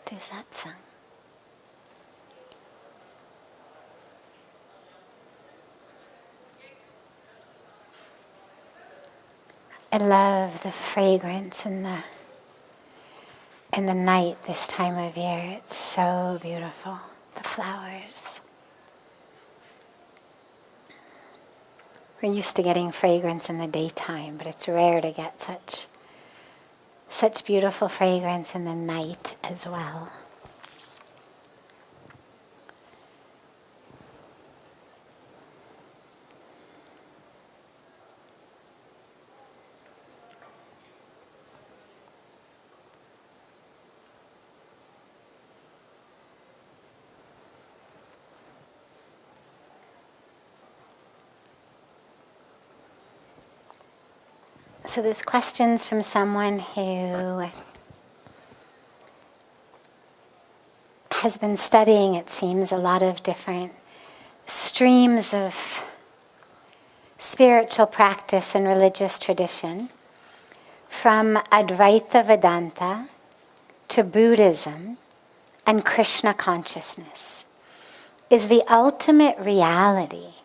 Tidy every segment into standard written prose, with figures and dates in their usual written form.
to satsang. I love the fragrance in the night this time of year. It's so beautiful, the flowers. We're used to getting fragrance in the daytime, but it's rare to get such beautiful fragrance in the night as well. So there's questions from someone who has been studying, it seems, a lot of different streams of spiritual practice and religious tradition, from Advaita Vedanta to Buddhism and Krishna consciousness. Is the ultimate reality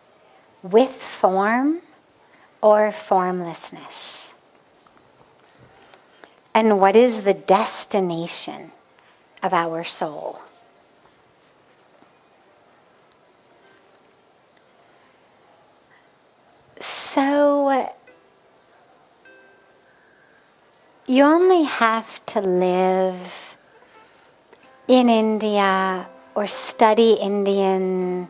with form or formlessness? And what is the destination of our soul? So, you only have to live in India or study Indian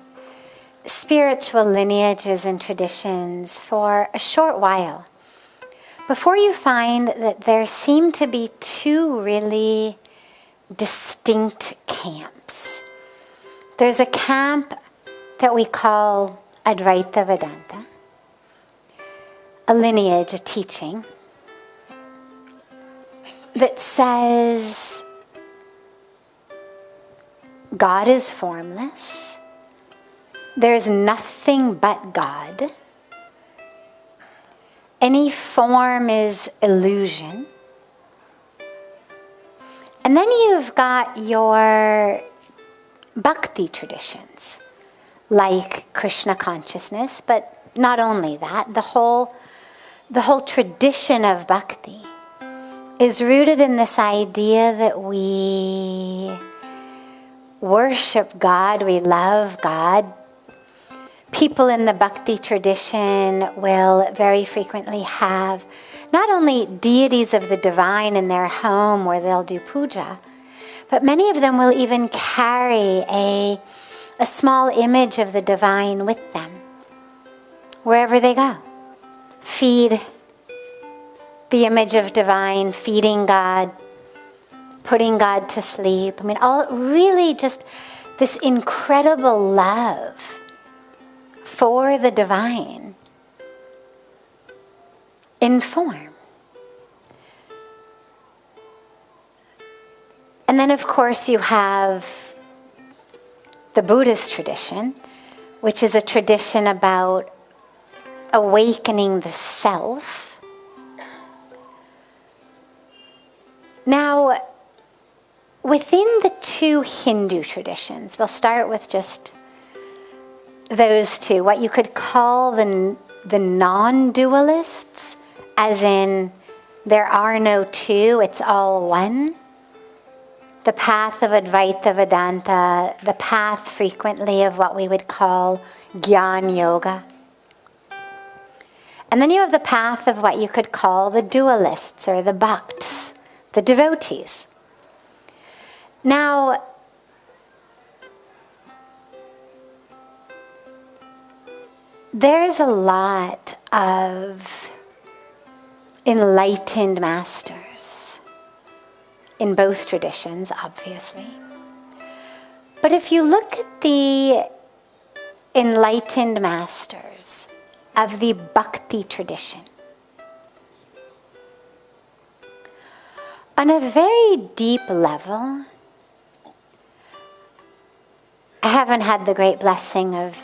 spiritual lineages and traditions for a short while before you find that there seem to be two really distinct camps. There's a camp that we call Advaita Vedanta, a lineage, a teaching, that says God is formless, there's nothing but God, any form is illusion. And then you've got your bhakti traditions, like Krishna consciousness, but not only that, the whole tradition of bhakti is rooted in this idea that we worship God, we love God. People in the bhakti tradition will very frequently have not only deities of the divine in their home where they'll do puja, but many of them will even carry a small image of the divine with them wherever they go. Feed the image of divine, feeding God, putting God to sleep. I mean, all really just this incredible love for the divine in form. And then, of course, you have the Buddhist tradition, which is a tradition about awakening the self. Now, within the two Hindu traditions, we'll start with just those two, what you could call the non-dualists, as in there are no two, it's all one. The path of Advaita Vedanta, the path frequently of what we would call Jnana Yoga. And then you have the path of what you could call the dualists or the bhakts, the devotees. Now, there's a lot of enlightened masters in both traditions, obviously. But if you look at the enlightened masters of the bhakti tradition, on a very deep level, I haven't had the great blessing of,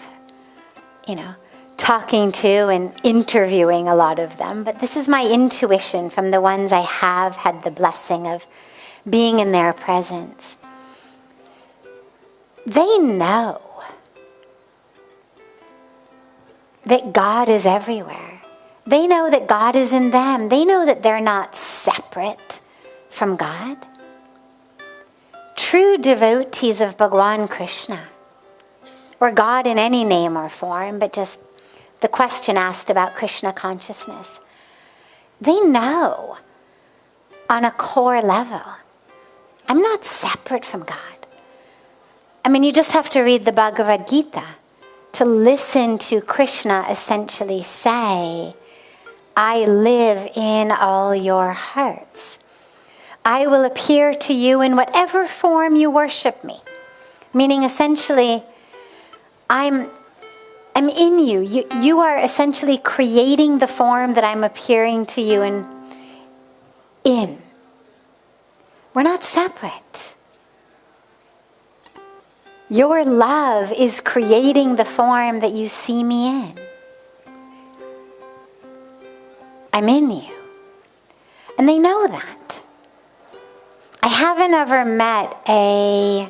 talking to and interviewing a lot of them, but this is my intuition from the ones I have had the blessing of being in their presence. they know that God is everywhere. They know that God is in them. They know that they're not separate from God. True devotees of Bhagavan Krishna, or God in any name or form, but just the question asked about Krishna consciousness, they know on a core level, I'm not separate from God. I mean, you just have to read the Bhagavad Gita to listen to Krishna essentially say, I live in all your hearts. I will appear to you in whatever form you worship me. Meaning essentially, I'm in you. You are essentially creating the form that I'm appearing to you in. We're not separate. Your love is creating the form that you see me in. I'm in you. And they know that. I haven't ever met a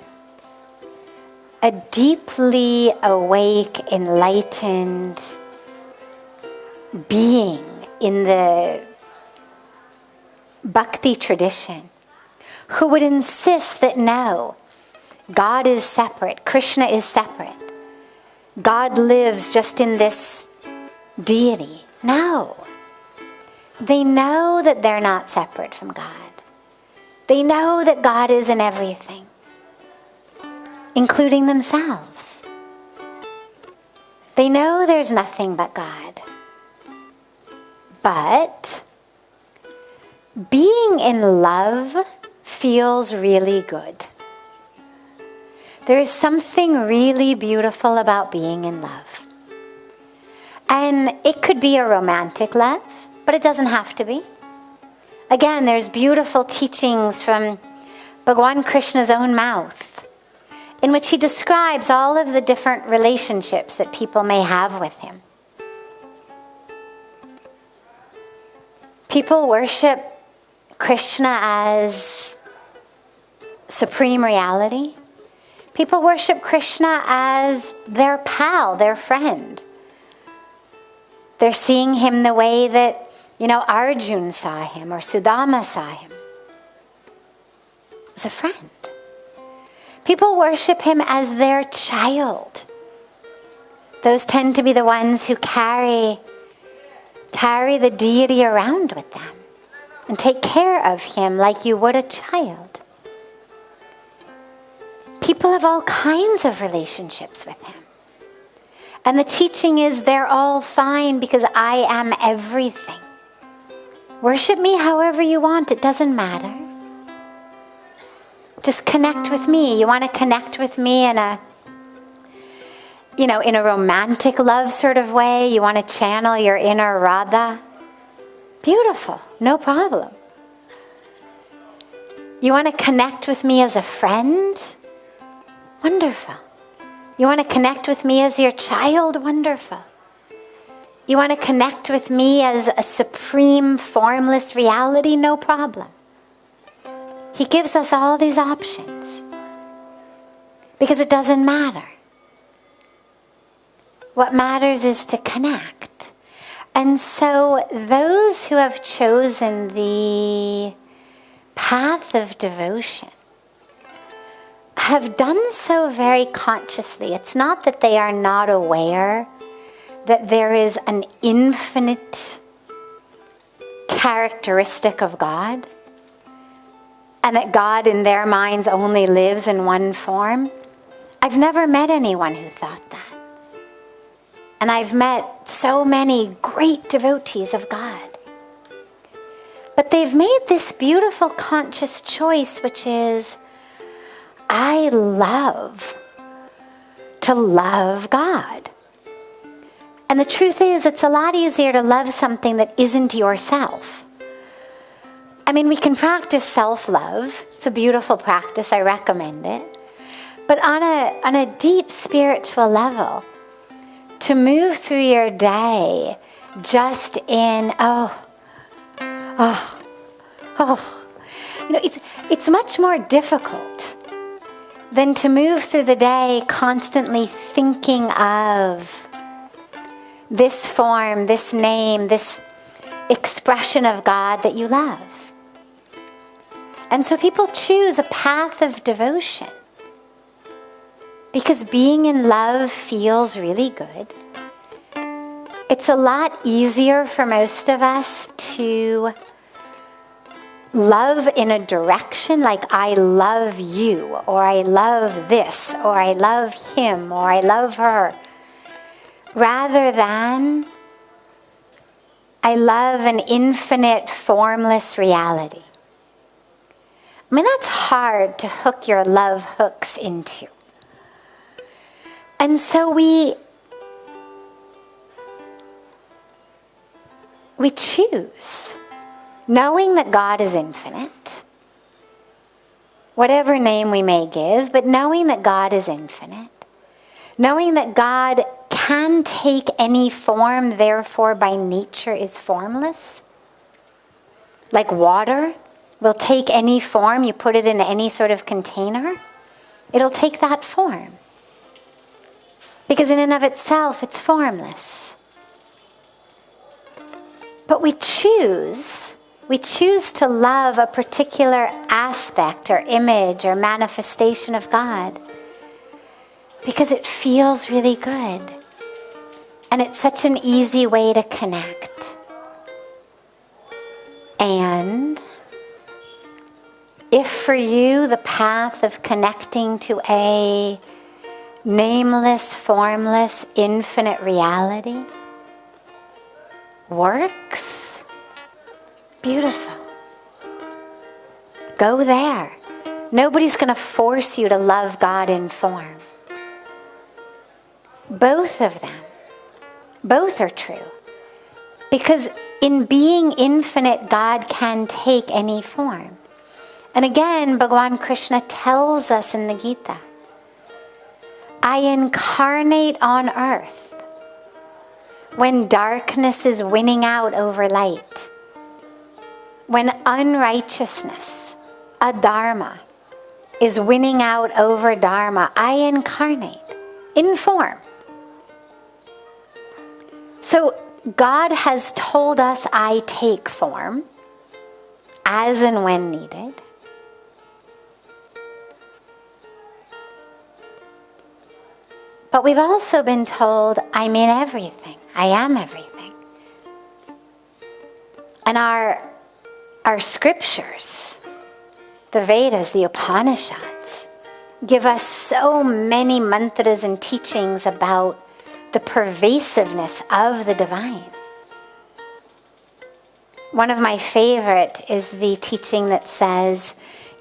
deeply awake, enlightened being in the bhakti tradition who would insist that no, God is separate, Krishna is separate. God lives just in this deity. No. They know that they're not separate from God. They know that God is in everything, including themselves. They know there's nothing but God. But being in love feels really good. There is something really beautiful about being in love. And it could be a romantic love, but it doesn't have to be. Again, there's beautiful teachings from Bhagavan Krishna's own mouth in which he describes all of the different relationships that people may have with him. People worship Krishna as supreme reality. People worship Krishna as their pal, their friend. They're seeing him the way that, Arjun saw him or Sudama saw him. As a friend. People worship him as their child. Those tend to be the ones who carry the deity around with them and take care of him like you would a child. People have all kinds of relationships with him. And the teaching is they're all fine because I am everything. Worship me however you want, it doesn't matter. Just connect with me. You want to connect with me in a romantic love sort of way. You want to channel your inner Radha. Beautiful, no problem. You want to connect with me as a friend? Wonderful. You want to connect with me as your child? Wonderful. You want to connect with me as a supreme, formless reality? No problem. He gives us all these options because it doesn't matter. What matters is to connect. And so those who have chosen the path of devotion have done so very consciously. It's not that they are not aware that there is an infinite characteristic of God and that God in their minds only lives in one form. I've never met anyone who thought that. And I've met so many great devotees of God. But they've made this beautiful conscious choice, which is, I love to love God. And the truth is, it's a lot easier to love something that isn't yourself. I mean, we can practice self-love. It's a beautiful practice. I recommend it. But on a deep spiritual level, to move through your day just in, it's much more difficult than to move through the day constantly thinking of this form, this name, this expression of God that you love. And so people choose a path of devotion because being in love feels really good. It's a lot easier for most of us to love in a direction like I love you, or I love this, or I love him, or I love her, rather than I love an infinite, formless reality. I mean, that's hard to hook your love hooks into. And so we choose, knowing that God is infinite, whatever name we may give, but knowing that God is infinite, knowing that God can take any form, therefore by nature is formless. Like water will take any form, you put it in any sort of container, it'll take that form. Because in and of itself, it's formless. But we choose to love a particular aspect or image or manifestation of God because it feels really good. And it's such an easy way to connect. And if for you the path of connecting to a nameless, formless, infinite reality works, beautiful. Go there. Nobody's going to force you to love God in form. Both of them. Both are true. Because in being infinite, God can take any form. And again, Bhagavan Krishna tells us in the Gita, I incarnate on earth when darkness is winning out over light, when unrighteousness, adharma, is winning out over dharma. I incarnate in form. So God has told us I take form as and when needed. But we've also been told I'm in everything. I am everything. And our scriptures, the Vedas, the Upanishads, give us so many mantras and teachings about the pervasiveness of the divine. One of my favorite is the teaching that says,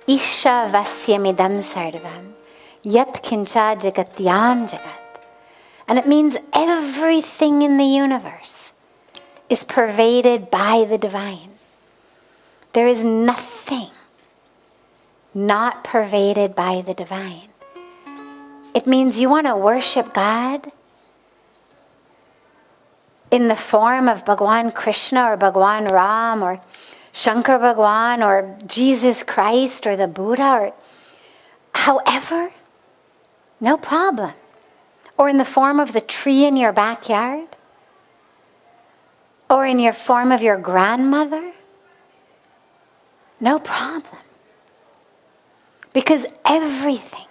Isha vasyamidam sarvam, yat kincha jagatyam jagat. And it means everything in the universe is pervaded by the divine. There is nothing not pervaded by the divine. It means you want to worship God in the form of Bhagavan Krishna or Bhagavan Ram or Shankar Bhagavan or Jesus Christ or the Buddha or however, no problem. Or in the form of the tree in your backyard, or in your form of your grandmother, no problem. Because everything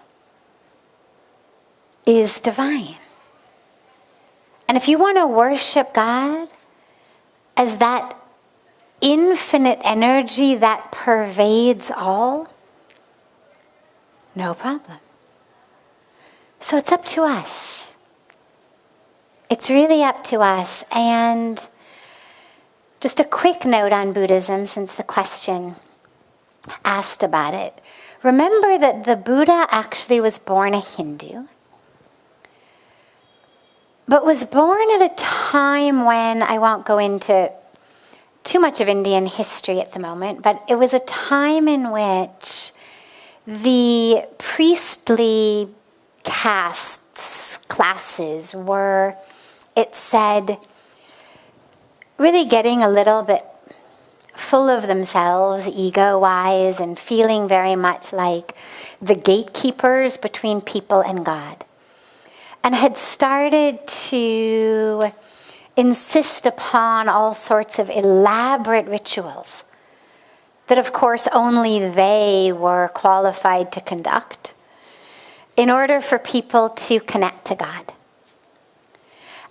is divine. And if you want to worship God as that infinite energy that pervades all, no problem. So it's up to us. It's really up to us. And just a quick note on Buddhism, since the question asked about it. Remember that the Buddha actually was born a Hindu, but was born at a time when, I won't go into too much of Indian history at the moment, but it was a time in which the priestly castes, classes were, it said, really getting a little bit full of themselves, ego-wise, and feeling very much like the gatekeepers between people and God, and had started to insist upon all sorts of elaborate rituals that, of course, only they were qualified to conduct in order for people to connect to God.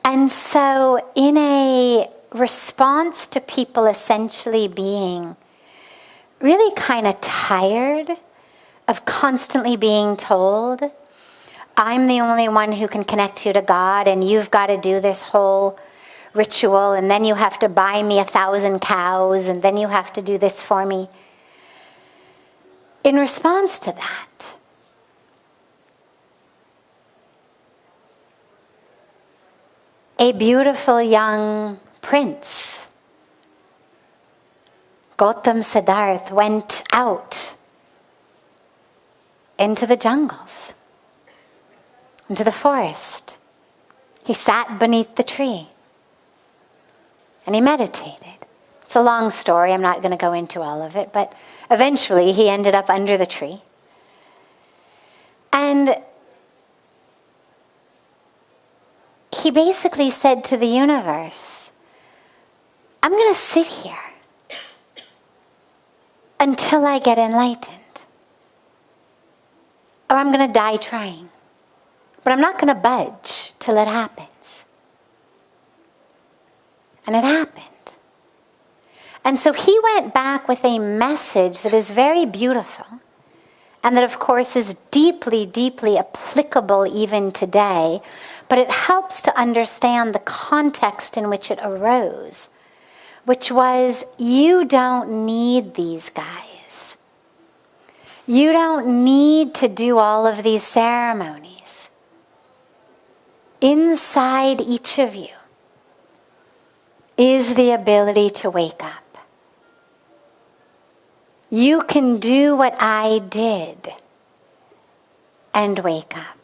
And so in a response to people essentially being really kind of tired of constantly being told, I'm the only one who can connect you to God, and you've got to do this whole ritual, and then you have to buy me 1,000 cows, and then you have to do this for me. In response to that, a beautiful young prince, Gautam Siddharth, went out into the jungles, into the forest. He sat beneath the tree and he meditated. It's a long story, I'm not going to go into all of it, but eventually he ended up under the tree. And he basically said to the universe, I'm going to sit here until I get enlightened. Or I'm going to die trying. But I'm not going to budge till it happens. And it happened. And so he went back with a message that is very beautiful, and that, of course, is deeply, deeply applicable even today, but it helps to understand the context in which it arose, which was, you don't need these guys. You don't need to do all of these ceremonies. Inside each of you is the ability to wake up. You can do what I did and wake up.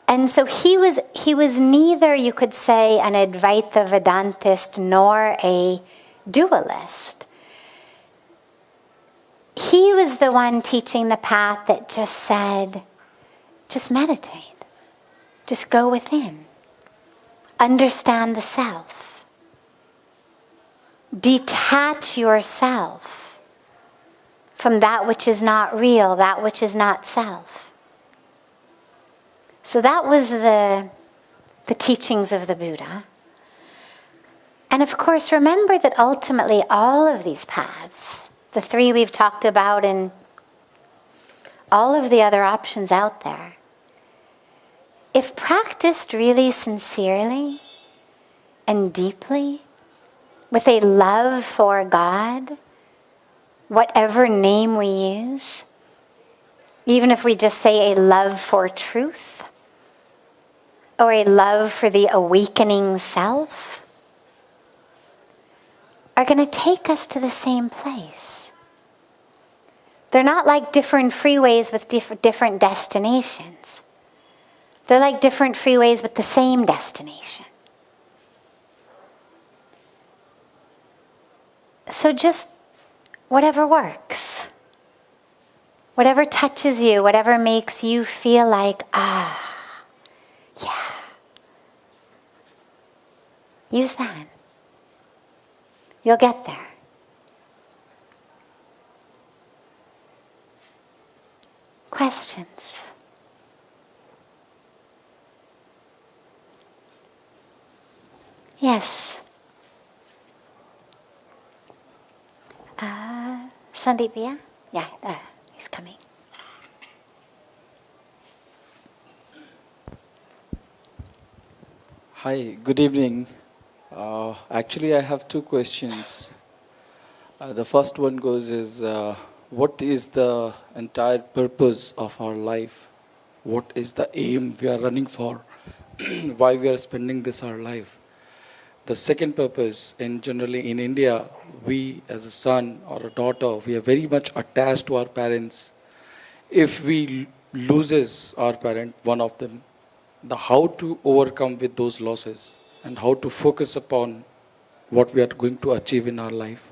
And so he was neither, you could say, an Advaita Vedantist nor a dualist. He was the one teaching the path that just said, just meditate. Just go within. Understand the self. Detach yourself from that which is not real, that which is not self. So that was the teachings of the Buddha. And of course, remember that ultimately all of these paths, the three we've talked about and all of the other options out there, if practiced really sincerely and deeply, with a love for God, whatever name we use, even if we just say a love for truth, or a love for the awakening self, are going to take us to the same place. They're not like different freeways with different destinations. They're like different freeways with the same destination. So just whatever works, whatever touches you, whatever makes you feel like, yeah. Use that. You'll get there. Questions? Yes. Sandeep, yeah, he's coming. Hi, good evening. Actually, I have two questions. The first one is, what is the entire purpose of our life? What is the aim we are running for? Why we are spending this our life? The second purpose, and generally in India, we as a son or a daughter, we are very much attached to our parents. If we loses our parent, one of them, the how to overcome with those losses and how to focus upon what we are going to achieve in our life?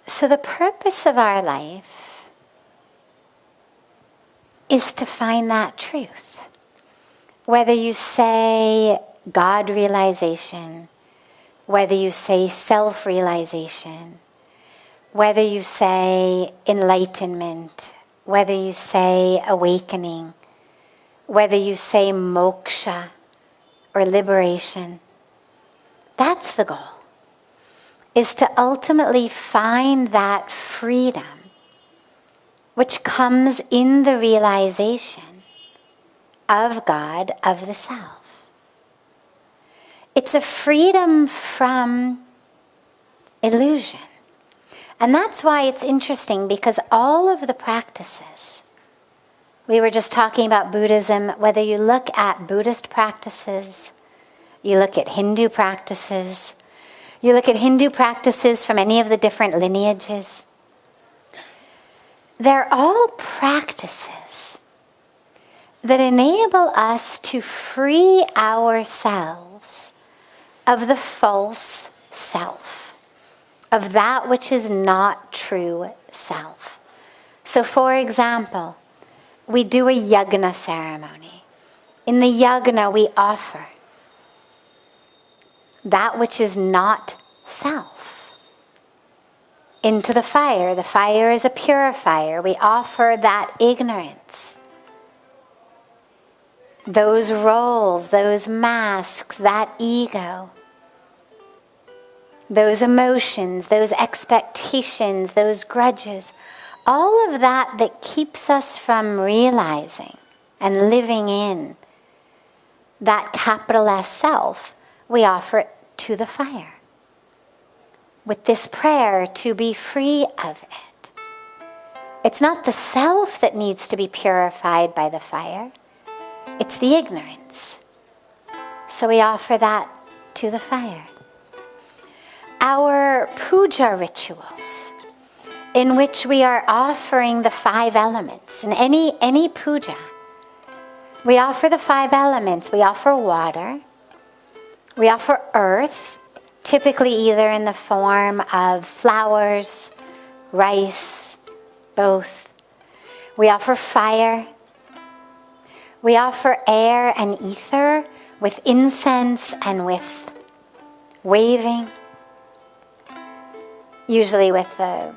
So the purpose of our life is to find that truth. Whether you say God realization, whether you say self-realization, whether you say enlightenment, whether you say awakening, whether you say moksha or liberation, that's the goal, is to ultimately find that freedom which comes in the realization of God, of the self. It's a freedom from illusion. And that's why it's interesting, because all of the practices, we were just talking about Buddhism, whether you look at Buddhist practices, you look at Hindu practices, you look at Hindu practices from any of the different lineages, they're all practices that enable us to free ourselves of the false self, of that which is not true self. So for example, we do a yagna ceremony. In the yagna we offer that which is not self into the fire. The fire is a purifier. We offer that ignorance, those roles, those masks, that ego, those emotions, those expectations, those grudges, all of that that keeps us from realizing and living in that capital S self, we offer it to the fire with this prayer to be free of it. It's not the self that needs to be purified by the fire. It's the ignorance. So we offer that to the fire. Our puja rituals, in which we are offering the 5 elements. In any puja, we offer the 5 elements. We offer water. We offer earth, typically either in the form of flowers, rice, both. We offer fire. We offer air and ether with incense and with waving, usually with a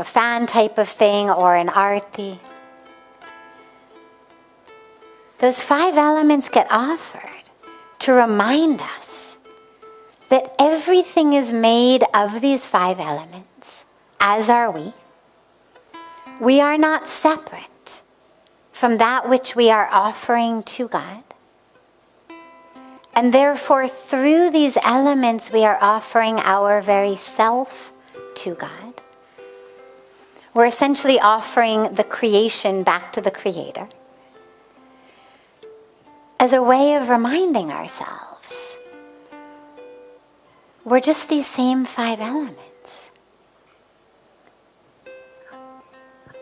fan type of thing or an arti. Those 5 elements get offered to remind us that everything is made of these 5 elements, as are we. We are not separate from that which we are offering to God. And therefore, through these elements, we are offering our very self to God. We're essentially offering the creation back to the Creator as a way of reminding ourselves we're just these same 5 elements.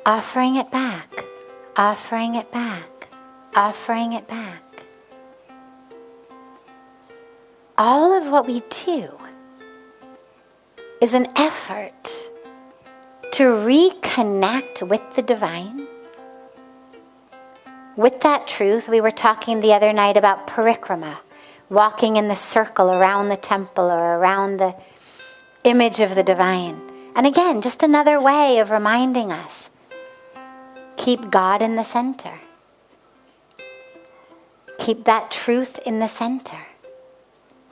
Offering it back, offering it back, offering it back. All of what we do is an effort to reconnect with the divine, with that truth. We were talking the other night about parikrama, walking in the circle around the temple or around the image of the divine. And again, just another way of reminding us, keep God in the center. Keep that truth in the center.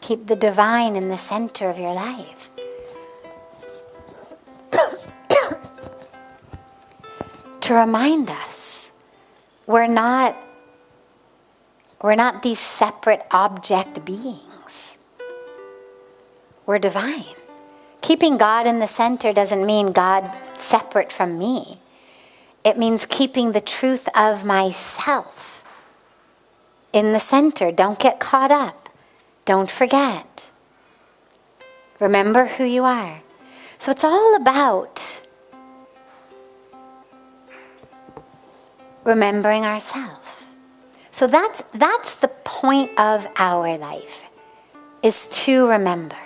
Keep the divine in the center of your life. To remind us, we're not these separate object beings. We're divine. Keeping God in the center doesn't mean God separate from me. It means keeping the truth of myself in the center. Don't get caught up. Don't forget. Remember who you are. So it's all about remembering ourselves. So that's the point of our life, is to remember.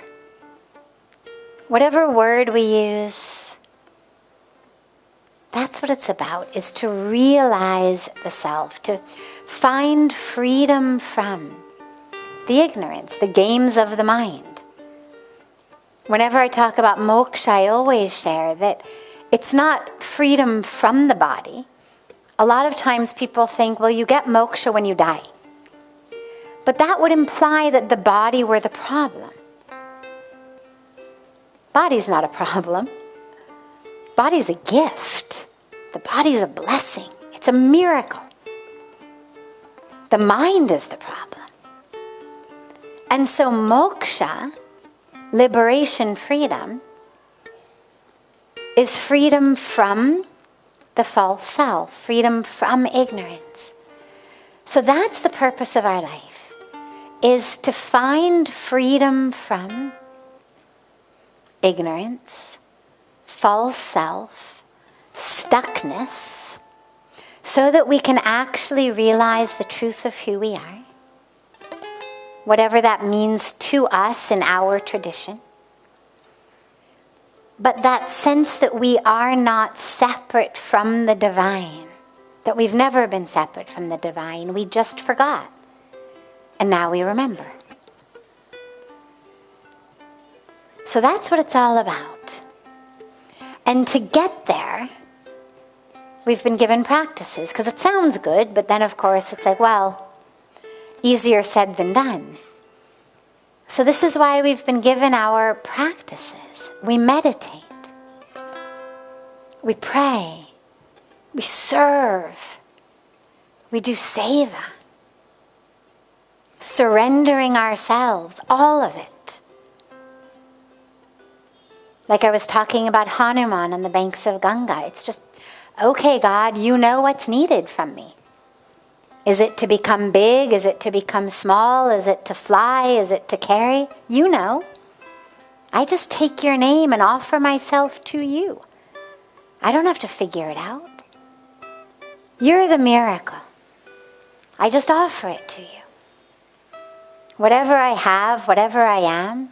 Whatever word we use, that's what it's about, is to realize the self, to find freedom from the ignorance, the games of the mind. Whenever I talk about moksha, I always share that it's not freedom from the body. A lot of times people think, well, you get moksha when you die. But that would imply that the body were the problem. Body's not a problem. Body's a gift. The body's a blessing. It's a miracle. The mind is the problem. And so moksha, liberation, freedom, is freedom from the false self, freedom from ignorance. So that's the purpose of our life, is to find freedom from ignorance, false self, stuckness, so that we can actually realize the truth of who we are, whatever that means to us in our tradition. But that sense that we are not separate from the divine, that we've never been separate from the divine, we just forgot. And now we remember. So that's what it's all about. And to get there, we've been given practices, because it sounds good, but then of course it's like, well, easier said than done. So this is why we've been given our practices. We meditate. We pray. We serve. We do seva. Surrendering ourselves, all of it. Like I was talking about Hanuman on the banks of Ganga. It's just, okay, God, you know what's needed from me. Is it to become big? Is it to become small? Is it to fly? Is it to carry? You know. I just take your name and offer myself to you. I don't have to figure it out. You're the miracle. I just offer it to you. Whatever I have, whatever I am.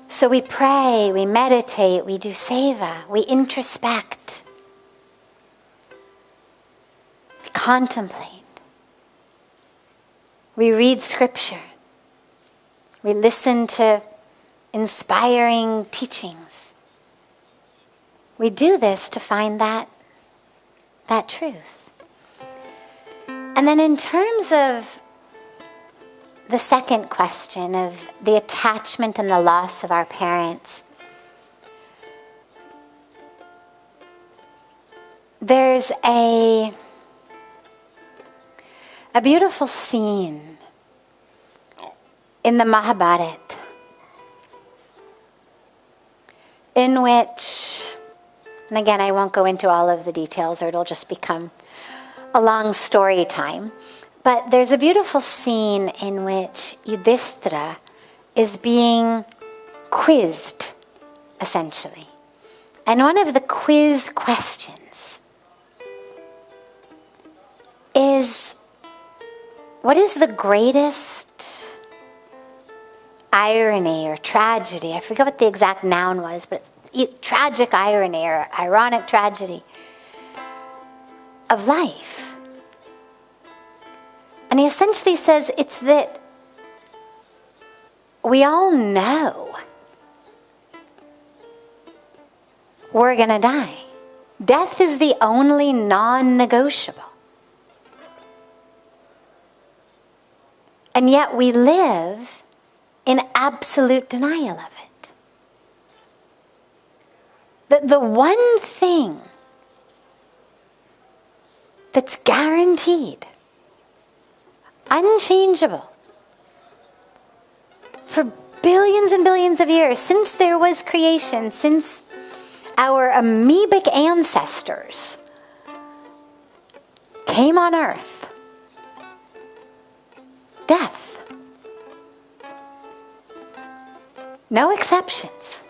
So we pray, we meditate, we do seva, we introspect. Contemplate. We read scripture. We listen to inspiring teachings. We do this to find that truth. And then in terms of the second question of the attachment and the loss of our parents, there's a beautiful scene in the Mahabharata in which, and again I won't go into all of the details or it'll just become a long story time, but there's a beautiful scene in which Yudhishthira is being quizzed, essentially. And one of the quiz questions is, what is the greatest irony or tragedy? I forget what the exact noun was, but it's tragic irony or ironic tragedy of life. And he essentially says it's that we all know we're going to die. Death is the only non-negotiable. And yet we live in absolute denial of it. That the one thing that's guaranteed, unchangeable, for billions and billions of years, since there was creation, since our amoebic ancestors came on earth, death. No exceptions.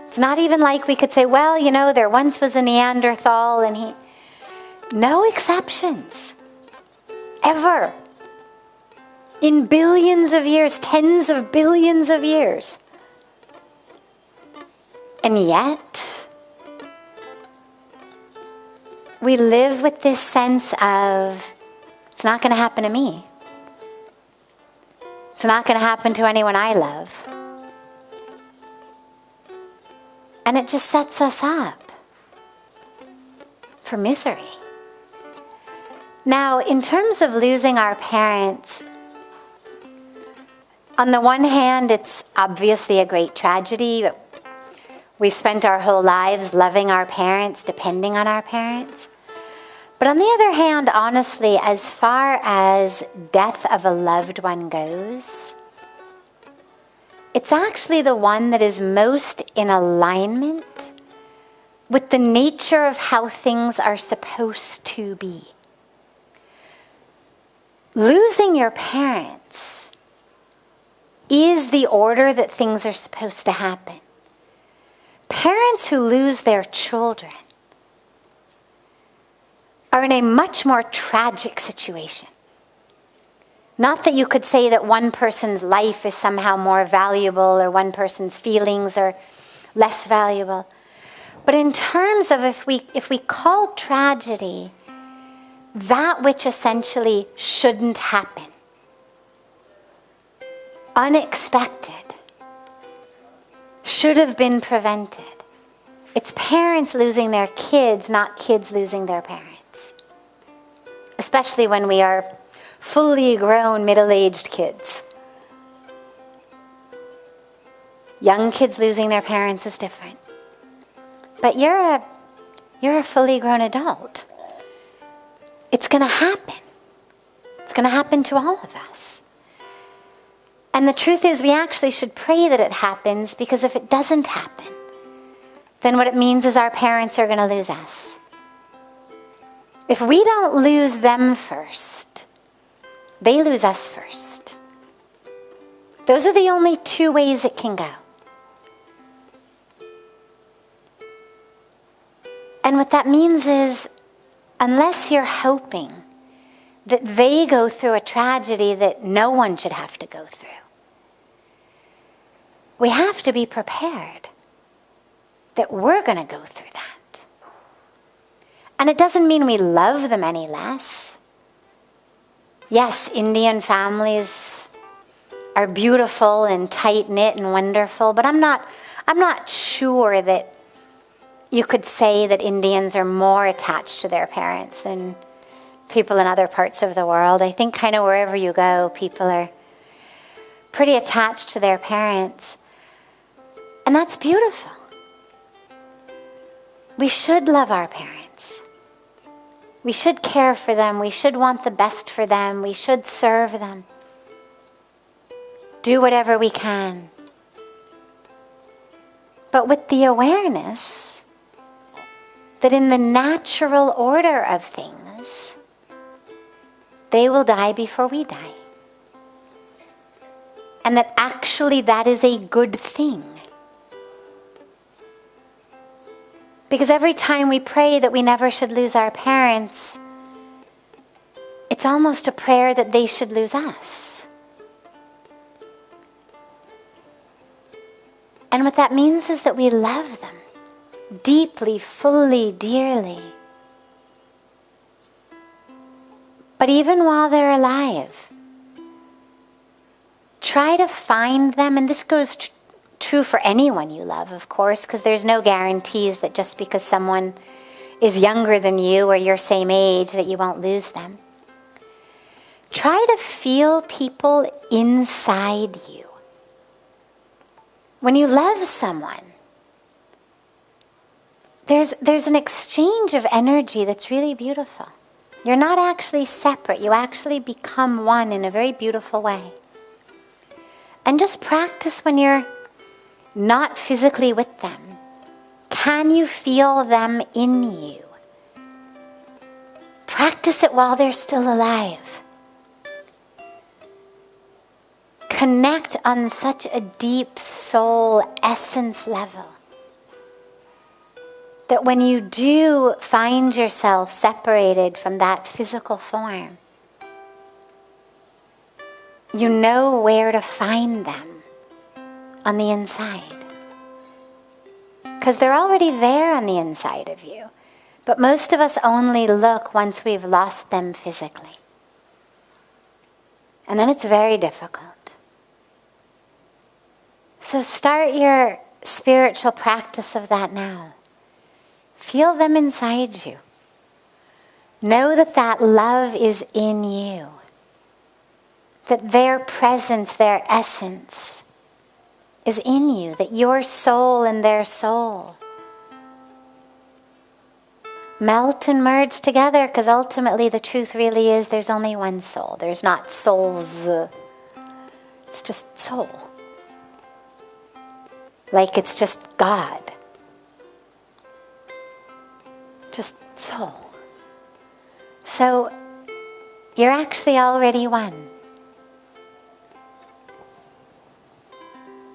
It's not even like we could say, well, you know, there once was a Neanderthal and No exceptions. Ever. In billions of years, tens of billions of years. And yet, we live with this sense of, it's not going to happen to me. It's not going to happen to anyone I love. And it just sets us up for misery. Now, in terms of losing our parents, on the one hand, it's obviously a great tragedy. We've spent our whole lives loving our parents, depending on our parents. But on the other hand, honestly, as far as death of a loved one goes, it's actually the one that is most in alignment with the nature of how things are supposed to be. Losing your parents is the order that things are supposed to happen. Parents who lose their children are in a much more tragic situation. Not that you could say that one person's life is somehow more valuable or one person's feelings are less valuable. But in terms of if we call tragedy that which essentially shouldn't happen, unexpected, should have been prevented. It's parents losing their kids, not kids losing their parents. Especially when we are fully grown, middle-aged kids. Young kids losing their parents is different. But you're a fully grown adult. It's going to happen. It's going to happen to all of us. And the truth is, we actually should pray that it happens, because if it doesn't happen, then what it means is our parents are going to lose us. If we don't lose them first, they lose us first. Those are the only two ways it can go. And what that means is, unless you're hoping that they go through a tragedy that no one should have to go through, we have to be prepared that we're going to go through that. And it doesn't mean we love them any less. Yes, Indian families are beautiful and tight-knit and wonderful, but I'm not sure that you could say that Indians are more attached to their parents than people in other parts of the world. I think kind of wherever you go, people are pretty attached to their parents. And that's beautiful. We should love our parents. We should care for them. We should want the best for them. We should serve them. Do whatever we can. But with the awareness that in the natural order of things, they will die before we die. And that actually that is a good thing. Because every time we pray that we never should lose our parents, it's almost a prayer that they should lose us. And what that means is that we love them deeply, fully, dearly. But even while they're alive, try to find them, and this goes true for anyone you love, of course, because there's no guarantees that just because someone is younger than you or your same age that you won't lose them. Try to feel people inside you. When you love someone, there's an exchange of energy that's really beautiful. You're not actually separate. You actually become one in a very beautiful way. And just practice when you're not physically with them. Can you feel them in you? Practice it while they're still alive. Connect on such a deep soul essence level. that when you do find yourself separated from that physical form, you know where to find them on the inside. Because they're already there on the inside of you. But most of us only look once we've lost them physically. And then it's very difficult. So start your spiritual practice of that now. Feel them inside you. Know that that love is in you. That their presence, their essence is in you. That your soul and their soul melt and merge together, because ultimately the truth really is there's only one soul. There's not souls. It's just soul. Like it's just God. Just soul. So you're actually already one.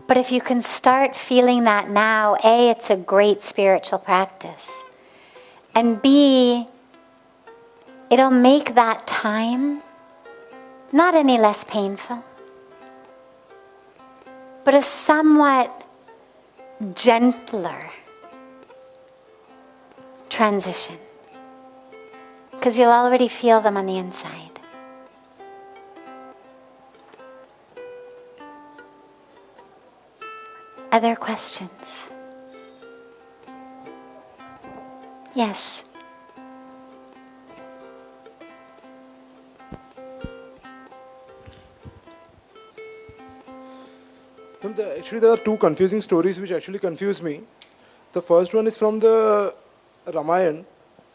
But if you can start feeling that now, A, it's a great spiritual practice. And B, it'll make that time not any less painful, but a somewhat gentler transition. Because you'll already feel them on the inside. Other questions? Yes. Actually, there are two confusing stories which actually confuse me. The first one is from the Ramayana.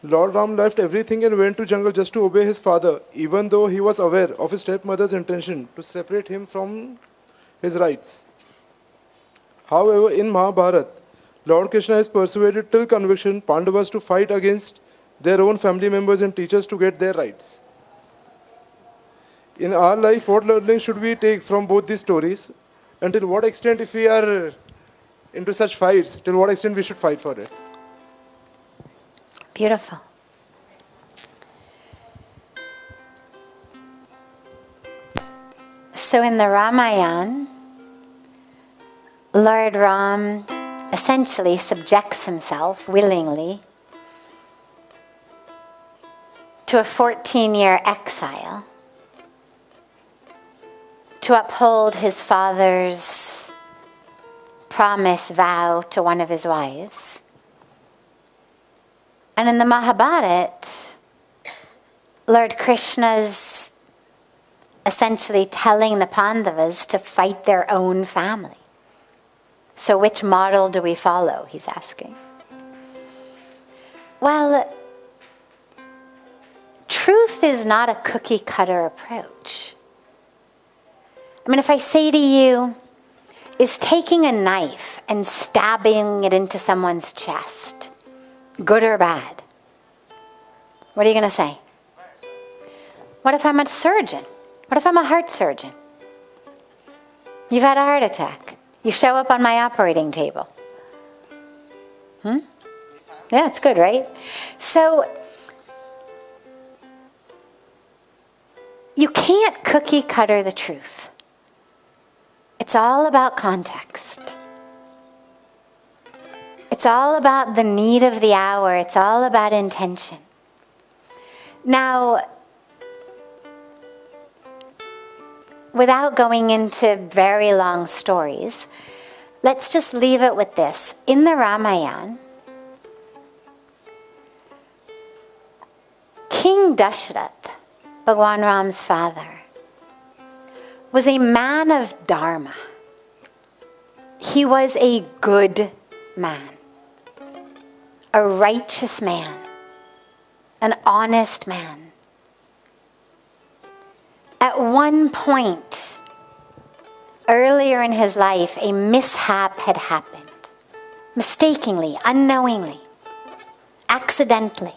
Lord Ram left everything and went to jungle just to obey his father, even though he was aware of his stepmother's intention to separate him from his rights. However, in Mahabharata, Lord Krishna has persuaded till conviction Pandavas to fight against their own family members and teachers to get their rights. In our life, what learning should we take from both these stories? And till what extent, if we are into such fights, till what extent we should fight for it? Beautiful. So in the Ramayana, Lord Ram essentially subjects himself willingly to a 14-year exile to uphold his father's promise, vow to one of his wives. And in the Mahabharata, Lord Krishna's essentially telling the Pandavas to fight their own family. So which model do we follow, he's asking. Well, truth is not a cookie-cutter approach. I mean, if I say to you, is taking a knife and stabbing it into someone's chest good or bad? What are you going to say? What if I'm a surgeon? What if I'm a heart surgeon? You've had a heart attack. You show up on my operating table. Yeah, it's good, right? So, you can't cookie cutter the truth. It's all about context. It's all about the need of the hour. It's all about intention. Now, without going into very long stories, let's just leave it with this. In the Ramayana, King Dashrath, Bhagwan Ram's father, was a man of dharma. He was a good man, a righteous man, an honest man. At one point, earlier in his life, a mishap had happened. Mistakenly, unknowingly, accidentally.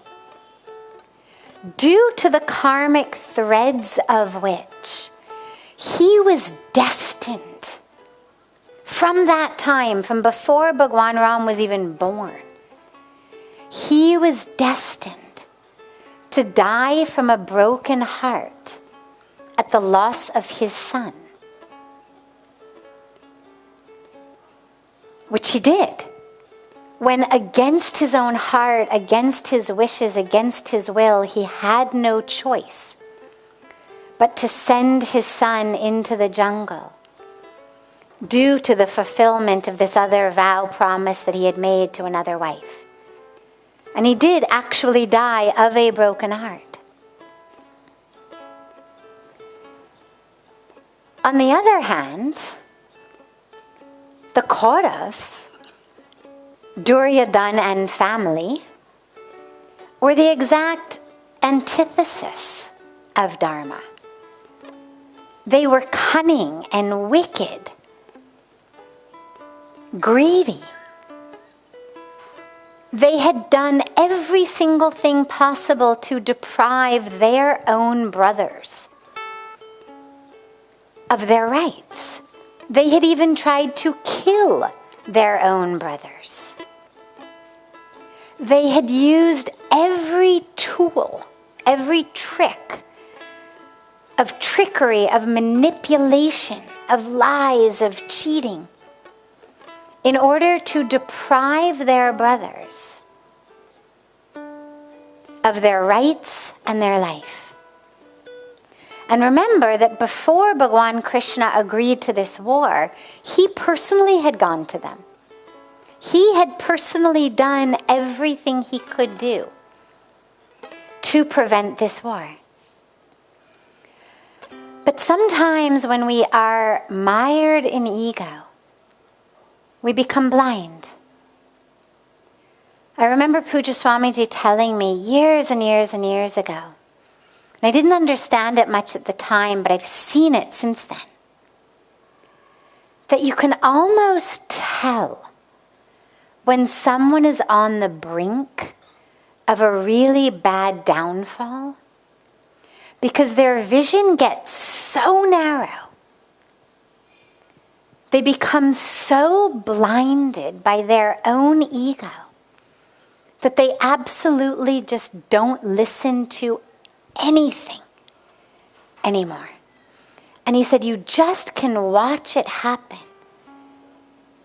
Due to the karmic threads of which he was destined from that time, from before Bhagwan Ram was even born, was destined to die from a broken heart at the loss of his son, which he did, when against his own heart, against his wishes, against his will, he had no choice but to send his son into the jungle due to the fulfillment of this other vow promise that he had made to another wife. And he did actually die of a broken heart. On the other hand, the Kauravas, Duryodhana and family, were the exact antithesis of Dharma. They were cunning and wicked, greedy. They had done every single thing possible to deprive their own brothers of their rights. They had even tried to kill their own brothers. They had used every tool, every trick of trickery, of manipulation, of lies, of cheating, in order to deprive their brothers of their rights and their life. And remember that before Bhagwan Krishna agreed to this war, he personally had gone to them. He had personally done everything he could do to prevent this war. But sometimes when we are mired in ego, we become blind. I remember Pujya Swamiji telling me years and years and years ago, and I didn't understand it much at the time, but I've seen it since then, that you can almost tell when someone is on the brink of a really bad downfall, because their vision gets so narrow. They become so blinded by their own ego that they absolutely just don't listen to anything anymore. And he said, you just can watch it happen.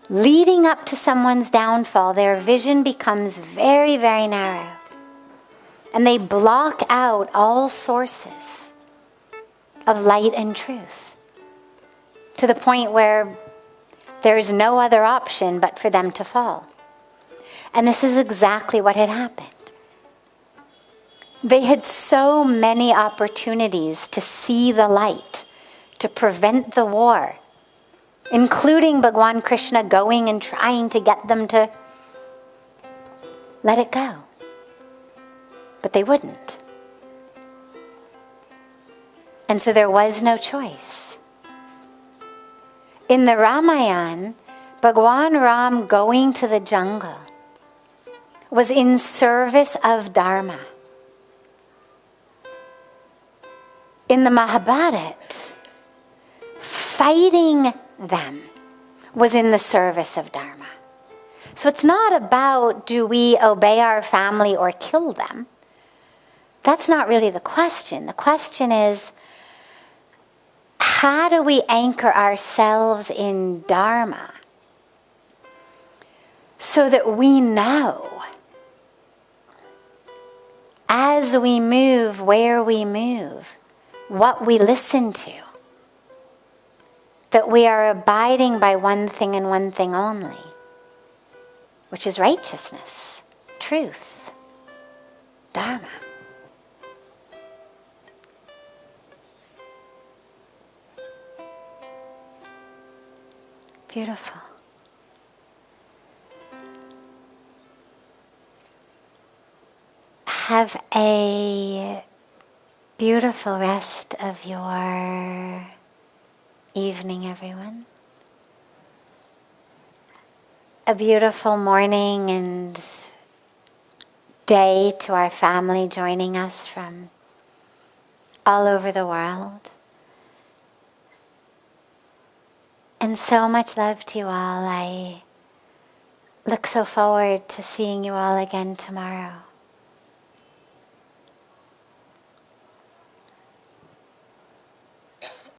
Leading up to someone's downfall, their vision becomes very, very narrow. And they block out all sources of light and truth, to the point where there's no other option but for them to fall. And this is exactly what had happened. They had so many opportunities to see the light, to prevent the war, including Bhagwan Krishna going and trying to get them to let it go. But they wouldn't. And so there was no choice. In the Ramayana, Bhagwan Ram going to the jungle was in service of Dharma. In the Mahabharata, fighting them was in the service of Dharma. So it's not about, do we obey our family or kill them? That's not really the question. The question is, how do we anchor ourselves in Dharma so that we know, as we move, where we move, what we listen to, that we are abiding by one thing and one thing only, which is righteousness, truth, Dharma. Beautiful. Have a beautiful rest of your evening, everyone. A beautiful morning and day to our family joining us from all over the world. And so much love to you all. I look so forward to seeing you all again tomorrow.